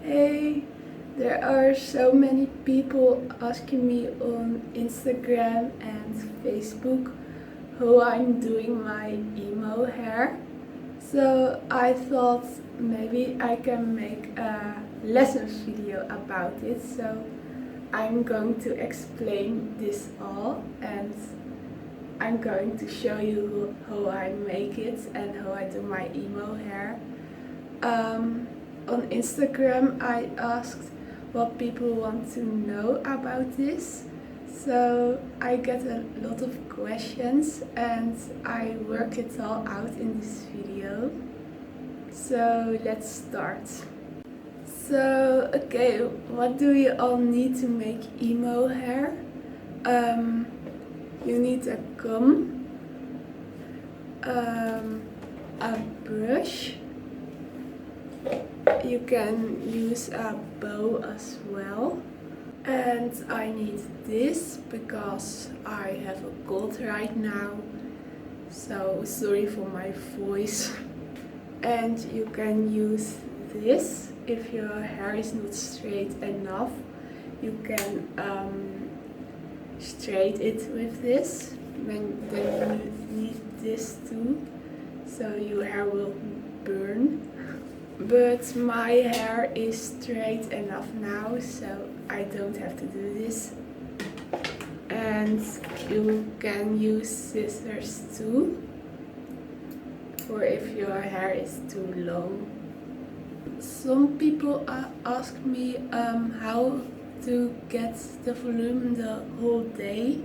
Hey, there are so many people asking me on Instagram and Facebook how I'm doing my emo hair. So I thought maybe I can make a lessons video about it. So I'm going to explain this all and I'm going to show you how I make it and how I do my emo hair. On Instagram I asked what people want to know about this. So I get a lot of questions and I work it all out in this video. So let's start. So okay, what do you all need to make emo hair? You need a comb, a brush. You can use a bow as well. And I need this because I have a cold right now. So sorry for my voice. And you can use this if your hair is not straight enough. You can straight it with this. Then you need this too, so your hair will burn. But my hair is straight enough now, so I don't have to do this. And you can use scissors too, or if your hair is too long. Some people ask me how to get the volume the whole day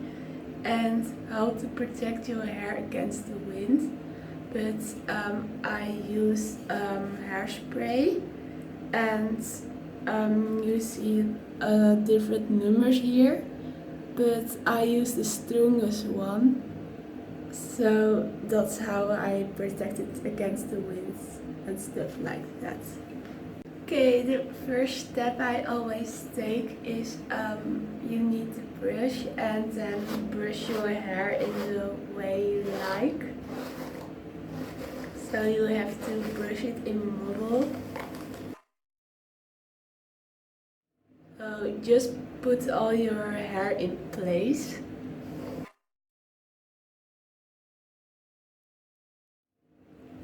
and how to protect your hair against the wind. But I use hairspray, and you see different numbers here, but I use the strongest one, so that's how I protect it against the wind and stuff like that. Okay, the first step I always take is you need the brush and then brush your hair in the way you like. So you have to brush it in model. So just put all your hair in place.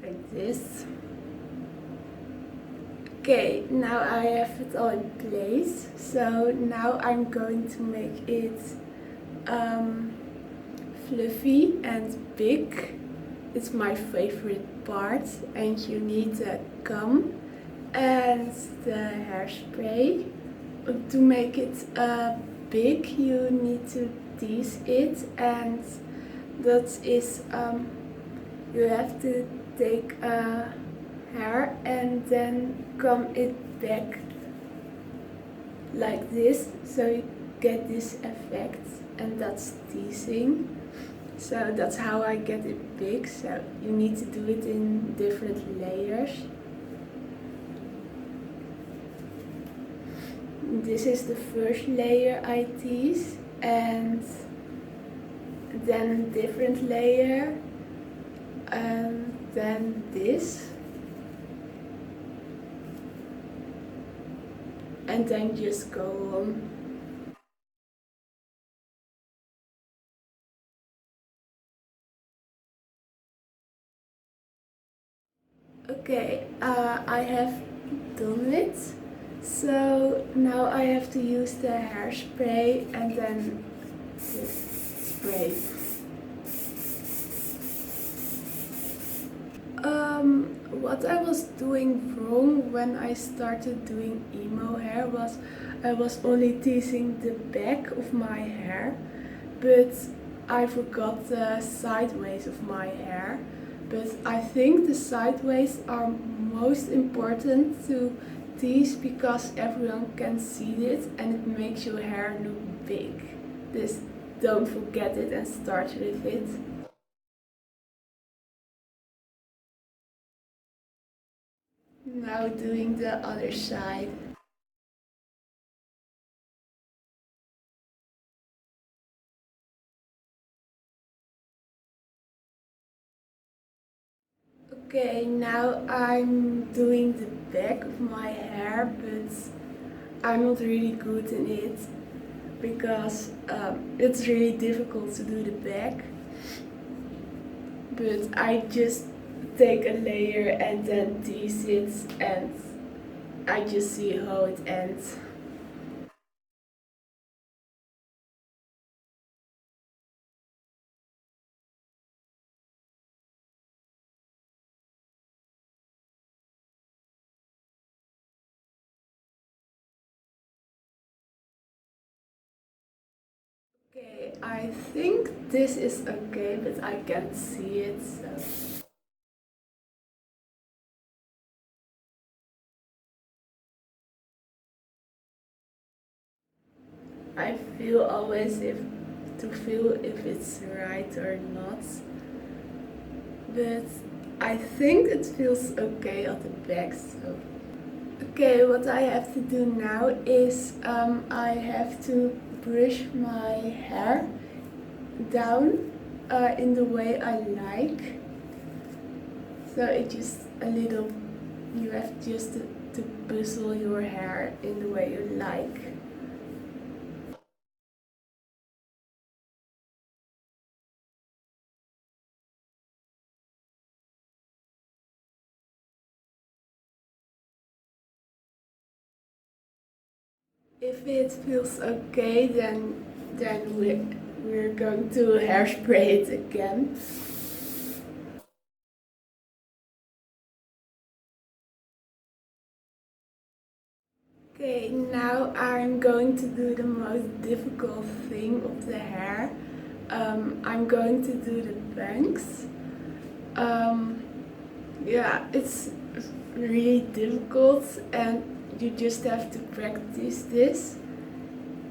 Like this. Okay, now I have it all in place. So now I'm going to make it fluffy and big. It's my favorite part, and you need a comb and the hairspray. To make it big, you need to tease it, and that is you have to take a hair and then comb it back like this, so you get this effect, and that's teasing. So that's how I get it big. So you need to do it in different layers. This is the first layer I tease, and then a different layer, and then this, and then just go on. Okay, I have done it. So now I have to use the hairspray and then just spray. What I was doing wrong when I started doing emo hair was I was only teasing the back of my hair, but I forgot the sideways of my hair. But I think the sideways are most important to tease because everyone can see it and it makes your hair look big. Just don't forget it and start with it. Now doing the other side. Okay, now I'm doing the back of my hair, but I'm not really good in it because it's really difficult to do the back. But I just take a layer and then tease it, and I just see how it ends. Okay, I think this is okay, but I can't see it, so. I feel always if to feel if it's right or not. But I think it feels okay at the back, so. Okay, what I have to do now is I have to brush my hair down in the way I like. So it just a little, you have just to puzzle your hair in the way you like. If it feels okay, then we're going to hairspray it again. Okay, now I'm going to do the most difficult thing of the hair. I'm going to do the bangs. Um, yeah, it's really difficult and you just have to practice this.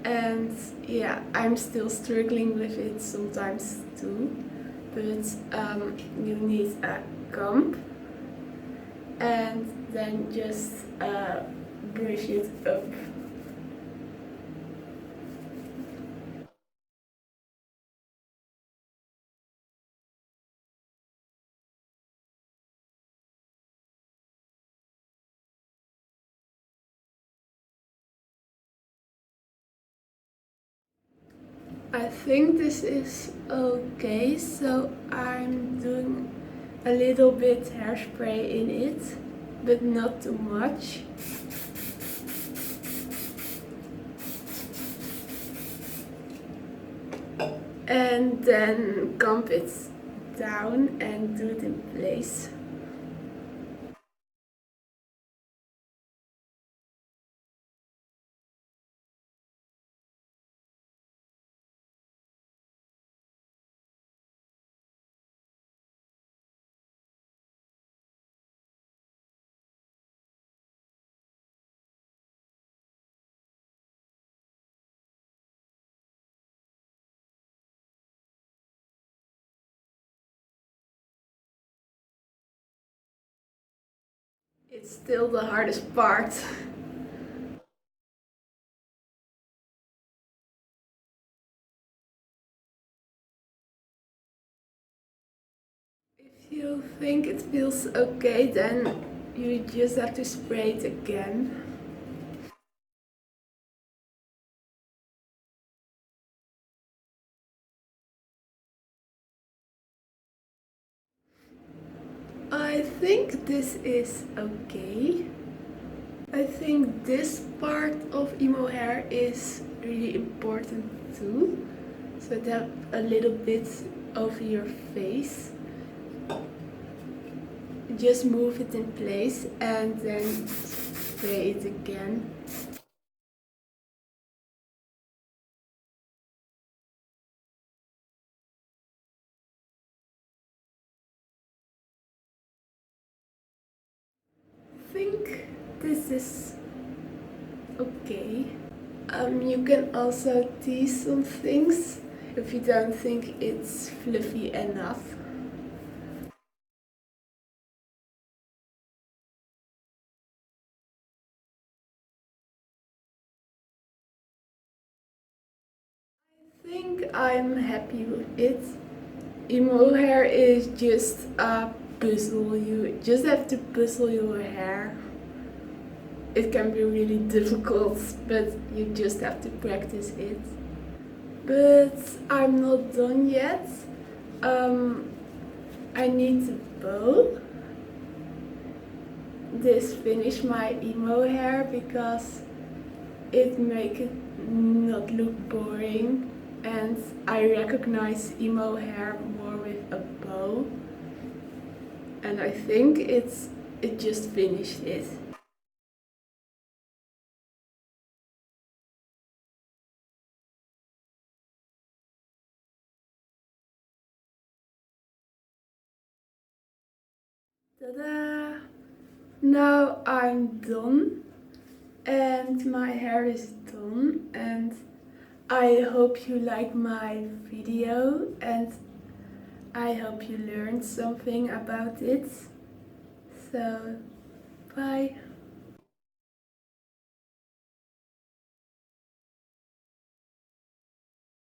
And yeah, I'm still struggling with it sometimes too. But you need a comb and then just brush it up. I think this is okay, so I'm doing a little bit hairspray in it, but not too much. And then comb it down and do it in place. It's still the hardest part. If you think it feels okay, then you just have to spray it again. I think this is okay. I think this part of emo hair is really important too. So that a little bit over your face. Just move it in place and then spray it again. I think this is okay. You can also tease some things if you don't think it's fluffy enough. I think I'm happy with it. Emo hair is just puzzle. You just have to puzzle your hair. It can be really difficult, but you just have to practice it. But I'm not done yet. I need to bow this finish my emo hair because it makes it not look boring, and I recognize emo hair more with a bow, and I think it just finished it. Ta-da! Now I'm done and my hair is done, and I hope you like my video and I hope you learned something about it. So, bye!